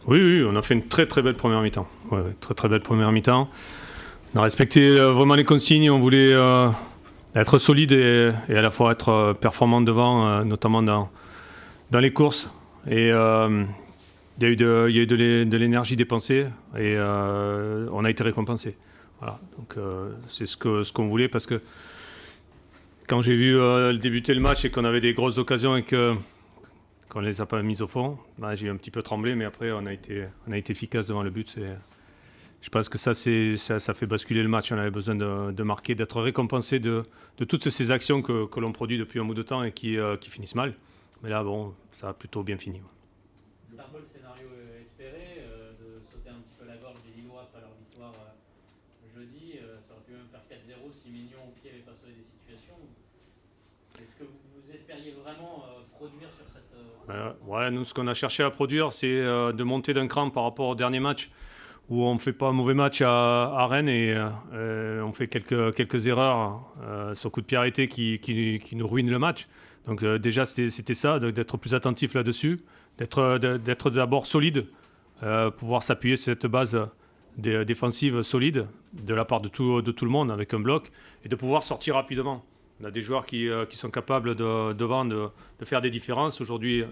Oui, oui, on a fait une très très belle première mi-temps. Ouais, ouais, très très belle première mi-temps. On a respecté vraiment les consignes. On voulait être solide et à la fois être performant devant, notamment dans les courses. Et il y a eu de l'énergie dépensée et on a été récompensé. Voilà. Donc c'est ce qu'on voulait parce que quand j'ai vu débuter le match et qu'on avait des grosses occasions et qu'on ne les a pas mises au fond, bah, j'ai un petit peu tremblé, mais après on a été efficace devant le but. Et je pense que ça fait basculer le match. On avait besoin de marquer, d'être récompensé de toutes ces actions que l'on produit depuis un bout de temps et qui finissent mal. Mais là, bon, ça a plutôt bien fini. C'est un peu le scénario espéré, de sauter un petit peu la gorge des Lillois après leur victoire jeudi. Ça aurait pu même faire 4-0 si Mignon au pied n'avait pas sauvé des situations. Est-ce que vous espériez vraiment produire sur cette... Ouais, nous, ce qu'on a cherché à produire, c'est de monter d'un cran par rapport au dernier match, où on ne fait pas un mauvais match à Rennes et on fait quelques erreurs sur coup de pied arrêté qui nous ruinent le match. Donc déjà, c'était ça, d'être plus attentif là-dessus, d'être d'abord solide, pouvoir s'appuyer sur cette base défensive solide de la part de tout le monde avec un bloc et de pouvoir sortir rapidement. On a des joueurs qui sont capables devant de faire des différences. Aujourd'hui,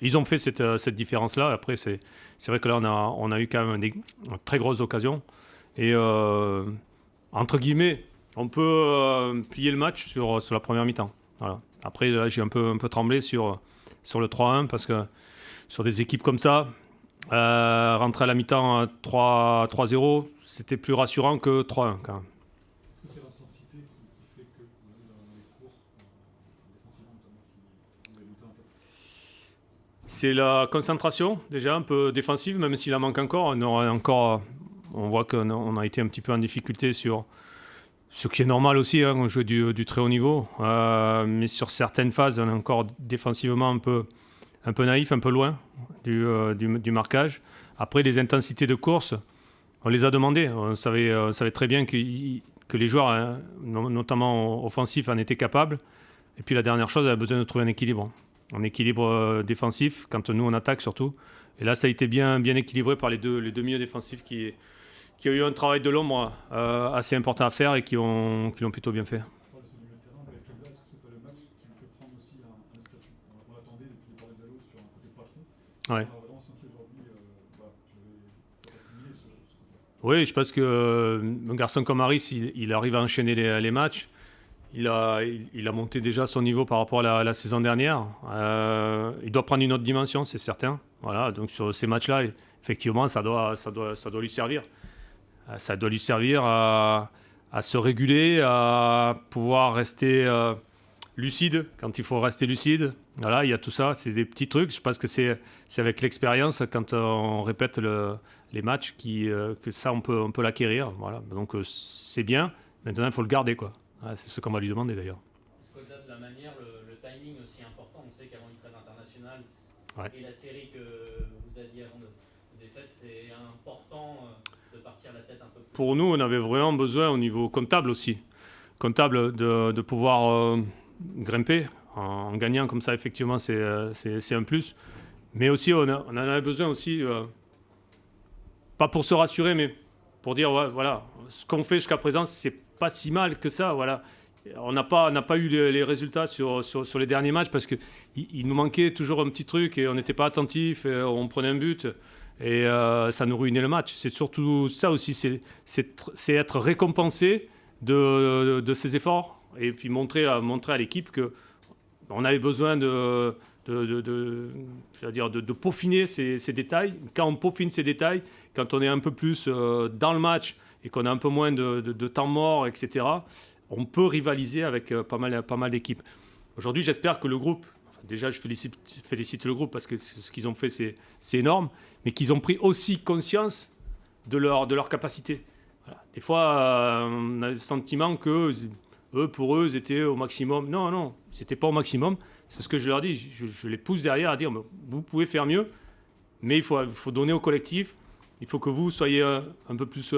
ils ont fait cette différence-là. Après, c'est vrai que là, on a eu quand même des très grosses occasions. Et entre guillemets, on peut plier le match sur la première mi-temps. Voilà. Après, là, j'ai un peu tremblé sur le 3-1 parce que sur des équipes comme ça, rentrer à la mi-temps à 3-0, c'était plus rassurant que 3-1 quand même. Est-ce que c'est l'intensité qui fait que vous avez dans les courses, défensivement notamment, qui vous a douté un peu? C'est la concentration, déjà un peu défensive, même s'il en manque encore. On voit qu'on a été un petit peu en difficulté sur ce qui est normal aussi, hein, on joue du très haut niveau. Mais sur certaines phases, on est encore défensivement un peu naïf, un peu loin du marquage. Après, les intensités de course, on les a demandées. On savait très bien que les joueurs, hein, notamment offensifs, en étaient capables. Et puis la dernière chose, on a besoin de trouver un équilibre. Un équilibre défensif, quand nous on attaque surtout. Et là, ça a été bien équilibré par les deux milieux défensifs qui ont eu un travail de l'ombre assez important à faire et qui l'ont plutôt bien fait. On parle de ce milieu de terrain, avec Leblanc, est-ce que c'est pas le match qui vous fait prendre aussi un statut? On l'attendait depuis le départ d'Alo sur un côté patron. Ouais. On a vraiment senti aujourd'hui, voilà, je vais assimiler ce côté-là. Oui, je pense qu'un garçon comme Harris, il arrive à enchaîner les matchs. Il a monté déjà son niveau par rapport à la saison dernière. Il doit prendre une autre dimension, c'est certain. Voilà, donc sur ces matchs-là, effectivement, ça doit lui servir. Ça doit lui servir à se réguler, à pouvoir rester lucide quand il faut rester lucide. Voilà, il y a tout ça, c'est des petits trucs. Je pense que c'est avec l'expérience, quand on répète les matchs, que ça, on peut l'acquérir. Voilà, donc c'est bien. Maintenant, il faut le garder, quoi. Ouais, c'est ce qu'on va lui demander d'ailleurs. Est-ce qu'au-delà de la manière, le timing aussi important? On sait qu'avant une trêve internationale, Ouais. et la série que vous aviez avant de défaite, c'est important de partir la tête un peu plus. Pour nous, on avait vraiment besoin au niveau comptable aussi. Comptable de pouvoir grimper en gagnant comme ça, effectivement, c'est un plus. Mais aussi, on en avait besoin aussi, pas pour se rassurer, mais pour dire, ouais, voilà, ce qu'on fait jusqu'à présent, c'est pas si mal que ça, voilà. On n'a pas eu les résultats sur les derniers matchs parce qu'il nous manquait toujours un petit truc et on n'était pas attentif, et on prenait un but et ça nous ruinait le match. C'est surtout ça aussi, c'est être récompensé de ses efforts et puis montrer à l'équipe qu'on avait besoin de peaufiner ces détails. Quand on peaufine ces détails, quand on est un peu plus dans le match et qu'on a un peu moins de temps mort, etc., on peut rivaliser avec pas mal d'équipes. Aujourd'hui, j'espère que le groupe, déjà je félicite le groupe parce que ce qu'ils ont fait, c'est énorme, mais qu'ils ont pris aussi conscience de leur capacité. Voilà. Des fois, on a le sentiment que pour eux, ils étaient au maximum. Non, c'était pas au maximum. C'est ce que je leur dis. Je les pousse derrière à dire, vous pouvez faire mieux, mais il faut donner au collectif. Il faut que vous soyez un peu plus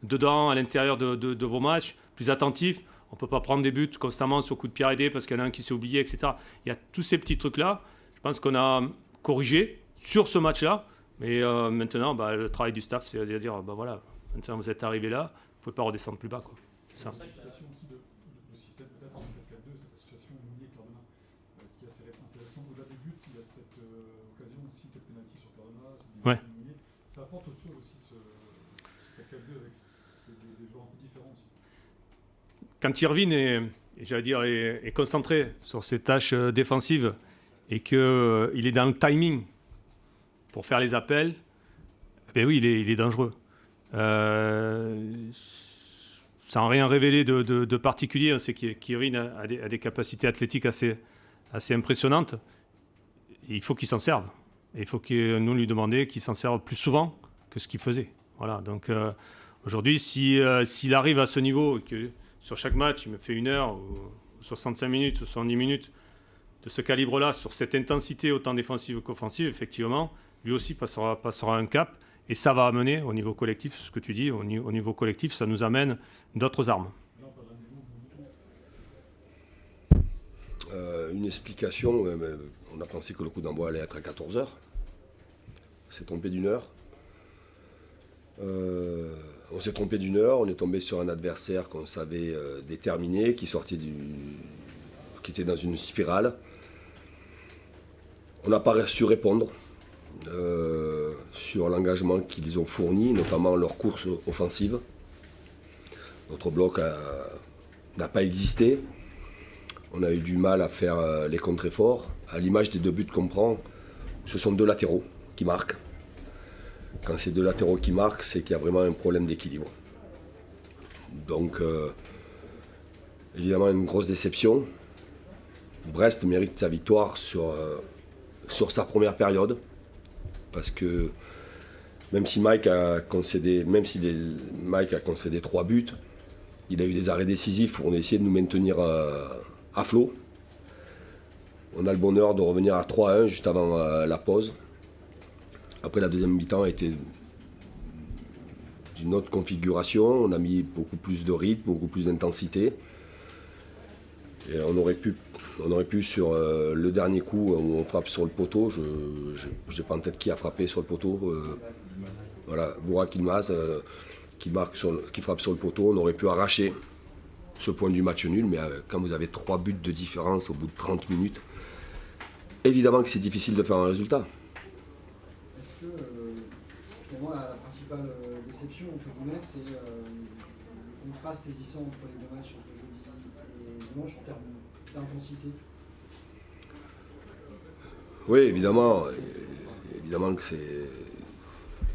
dedans, à l'intérieur de vos matchs, plus attentifs. On ne peut pas prendre des buts constamment sur coup de pied arrêté parce qu'il y en a un qui s'est oublié, etc. Il y a tous ces petits trucs-là. Je pense qu'on a corrigé sur ce match-là, Mais maintenant, le travail du staff, c'est de dire, voilà, maintenant vous êtes arrivé là, vous ne pouvez pas redescendre plus bas, quoi. C'est ça. L'application aussi de système peut-être en 4-4-2, cette association Mounier-Cardona, qui est assez intéressante. Au-delà des buts, il y a cette occasion aussi de pénalty sur Cardona, Ouais. Mounier. Ça apporte autre chose aussi, ce 4-4-2 avec des joueurs un peu différents aussi. Quand Irvine est concentré sur ses tâches défensives et qu'il est dans le timing pour faire les appels, ben oui, il est dangereux. Sans rien révéler de particulier, on sait qu'Irvine a des capacités athlétiques assez impressionnantes. Et il faut qu'il s'en serve. Et il faut que nous lui demandions qu'il s'en serve plus souvent que ce qu'il faisait. Voilà. Donc aujourd'hui, s'il arrive à ce niveau, et que sur chaque match, il me fait 1 heure, ou 65 minutes, ou 70 minutes, de ce calibre-là, sur cette intensité autant défensive qu'offensive, effectivement, lui aussi passera un cap. Et ça va amener au niveau collectif, ce que tu dis, au niveau collectif, ça nous amène d'autres armes. Une explication, on a pensé que le coup d'envoi allait être à 14h. On s'est trompé d'1 heure. On s'est trompé d'1 heure, on est tombé sur un adversaire qu'on savait déterminé, qui était dans une spirale. On n'a pas su répondre sur l'engagement qu'ils ont fourni, notamment leur course offensive. Notre bloc n'a pas existé. On a eu du mal à faire les contre-efforts. À l'image des 2 buts qu'on prend, ce sont 2 latéraux qui marquent. Quand c'est 2 latéraux qui marquent, c'est qu'il y a vraiment un problème d'équilibre. Donc, évidemment, une grosse déception. Brest mérite sa victoire sur sa première période. Parce que même si Mike a concédé 3 buts, il a eu des arrêts décisifs pour essayer de nous maintenir à flot. On a le bonheur de revenir à 3-1 juste avant la pause. Après, la deuxième mi-temps a été d'une autre configuration. On a mis beaucoup plus de rythme, beaucoup plus d'intensité. Et on aurait pu sur le dernier coup où on frappe sur le poteau, je n'ai pas en tête qui a frappé sur le poteau. Voilà, Bourak Yilmaz qui frappe sur le poteau. On aurait pu arracher ce point du match nul, mais quand vous avez 3 buts de différence au bout de 30 minutes, évidemment que c'est difficile de faire un résultat. Est-ce que, pour moi, la principale déception, c'est le contraste saisissant entre les 2 matchs, entre jeudi et dimanche, en termes d'intensité? Oui, évidemment que c'est...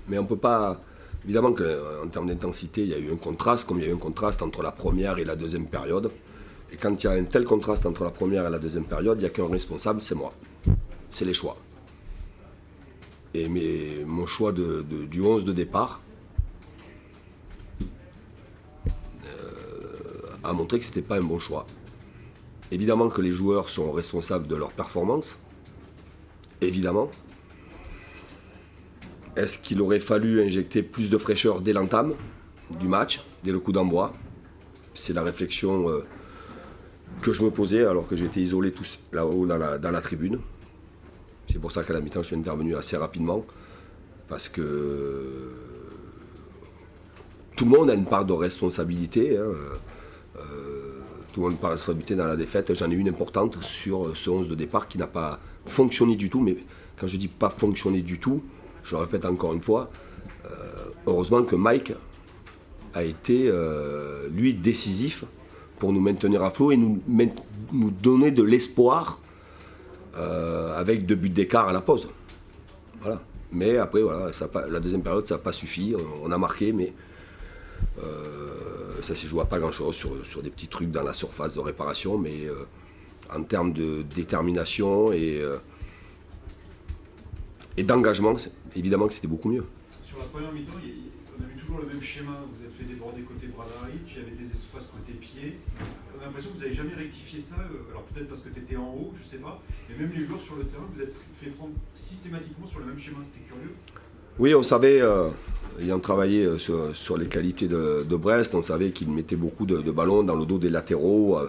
Mais on ne peut pas... Évidemment qu'en termes d'intensité, il y a eu un contraste, comme il y a eu un contraste entre la première et la deuxième période. Et quand il y a un tel contraste entre la première et la deuxième période, il n'y a qu'un responsable, c'est moi. C'est les choix. Et mon choix du 11 de départ a montré que ce n'était pas un bon choix. Évidemment que les joueurs sont responsables de leur performance. Évidemment. Est-ce qu'il aurait fallu injecter plus de fraîcheur dès l'entame du match, dès le coup d'envoi? C'est la réflexion que je me posais alors que j'étais isolé tous là-haut dans la tribune. C'est pour ça qu'à la mi-temps, je suis intervenu assez rapidement. Parce que tout le monde a une part de responsabilité. Tout le monde a une part de responsabilité dans la défaite. J'en ai une importante sur ce 11 de départ qui n'a pas fonctionné du tout. Mais quand je dis pas fonctionné du tout, je le répète encore une fois, heureusement que Mike a été, lui, décisif pour nous maintenir à flot et nous donner de l'espoir avec 2 buts d'écart à la pause. Voilà. Mais après, voilà, la deuxième période, ça n'a pas suffi. On a marqué, mais ça s'est joué à pas grand-chose sur des petits trucs dans la surface de réparation. Mais en termes de détermination et d'engagement, évidemment que c'était beaucoup mieux. Sur la première mi-temps, on a vu toujours le même schéma. Vous êtes fait déborder côté Bradaric, il y avait des espaces côté pied. On a l'impression que vous n'avez jamais rectifié ça. Alors peut-être parce que tu étais en haut, je ne sais pas. Mais même les joueurs sur le terrain, vous êtes fait prendre systématiquement sur le même schéma. C'était curieux. Oui, on savait, ayant travaillé sur les qualités de Brest, on savait qu'ils mettaient beaucoup de ballons dans le dos des latéraux,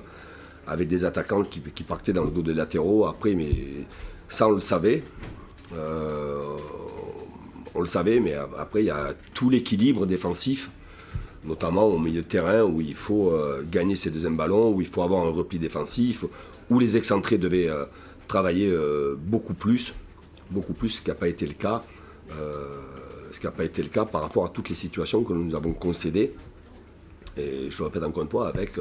avec des attaquants qui partaient dans le dos des latéraux. Après, mais ça, on le savait. on le savait, mais après il y a tout l'équilibre défensif, notamment au milieu de terrain où il faut gagner ses deuxièmes ballons, où il faut avoir un repli défensif, où les excentrés devaient travailler beaucoup plus, ce qui n'a pas été le cas. Ce qui n'a pas été le cas par rapport à toutes les situations que nous avons concédées. Et je répète encore une fois, avec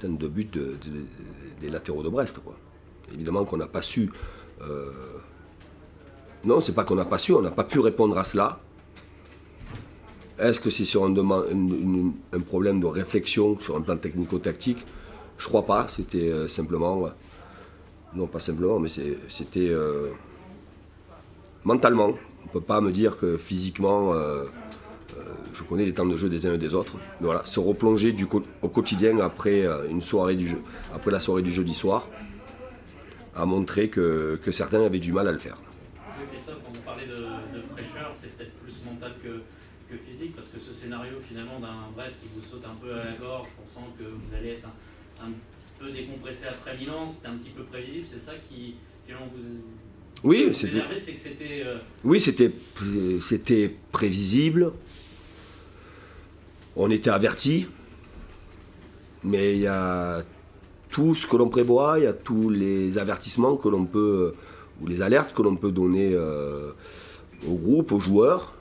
un 2 buts des latéraux de Brest, quoi. Évidemment qu'on n'a pas su... Non, c'est pas qu'on n'a pas su, on n'a pas pu répondre à cela. Est-ce que c'est sur un problème de réflexion, sur un plan technico-tactique? Je crois pas, c'était simplement... Non, pas simplement, mais c'était... mentalement. On ne peut pas me dire que physiquement, je connais les temps de jeu des uns et des autres. Mais voilà, se replonger au quotidien après après la soirée du jeudi soir, a montré que certains avaient du mal à le faire. Oui, Christophe, quand vous parlez de fraîcheur, c'est peut-être plus mental que physique, parce que ce scénario finalement d'un Brest qui vous saute un peu à la gorge, pensant que vous allez être un peu décompressé après Milan, c'était un petit peu prévisible, c'est ça qui finalement vous... Oui, c'était prévisible. On était avertis. Mais il y a tout ce que l'on prévoit, il y a tous les avertissements que l'on peut, ou les alertes que l'on peut donner au groupe, aux joueurs.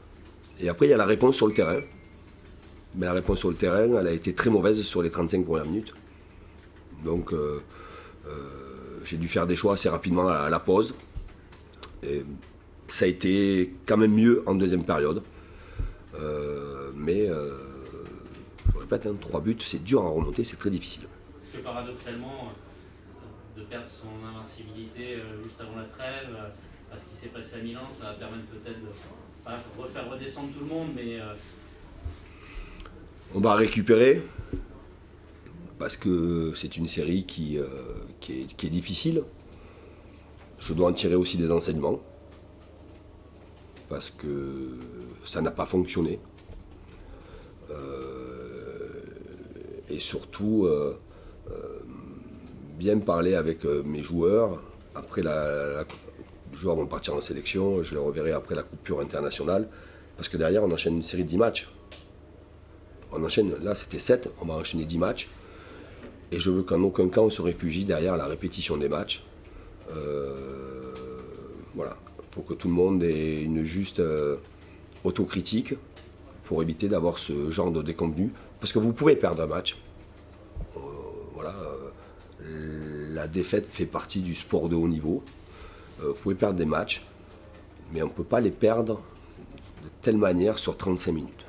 Et après, il y a la réponse sur le terrain. Mais la réponse sur le terrain, elle a été très mauvaise sur les 35 premières minutes. Donc, j'ai dû faire des choix assez rapidement à la pause. Et ça a été quand même mieux en deuxième période. Mais je répète, 3 buts, c'est dur à remonter, c'est très difficile. Parce que paradoxalement, de perdre son invincibilité juste avant la trêve, à ce qui s'est passé à Milan, ça va permettre peut-être de refaire redescendre tout le monde, mais... On va récupérer, parce que c'est une série qui est difficile. Je dois en tirer aussi des enseignements, parce que ça n'a pas fonctionné. Et surtout, bien parler avec mes joueurs. Après, les joueurs vont partir en sélection, je les reverrai après la coupure internationale, parce que derrière, on enchaîne une série de 10 matchs. On enchaîne, là c'était 7, on va enchaîner 10 matchs. Et je veux qu'en aucun cas on se réfugie derrière la répétition des matchs. Voilà, pour que tout le monde ait une juste autocritique, pour éviter d'avoir ce genre de décontenu. Parce que vous pouvez perdre un match. Voilà, la défaite fait partie du sport de haut niveau. Vous pouvez perdre des matchs, mais on ne peut pas les perdre de telle manière sur 35 minutes.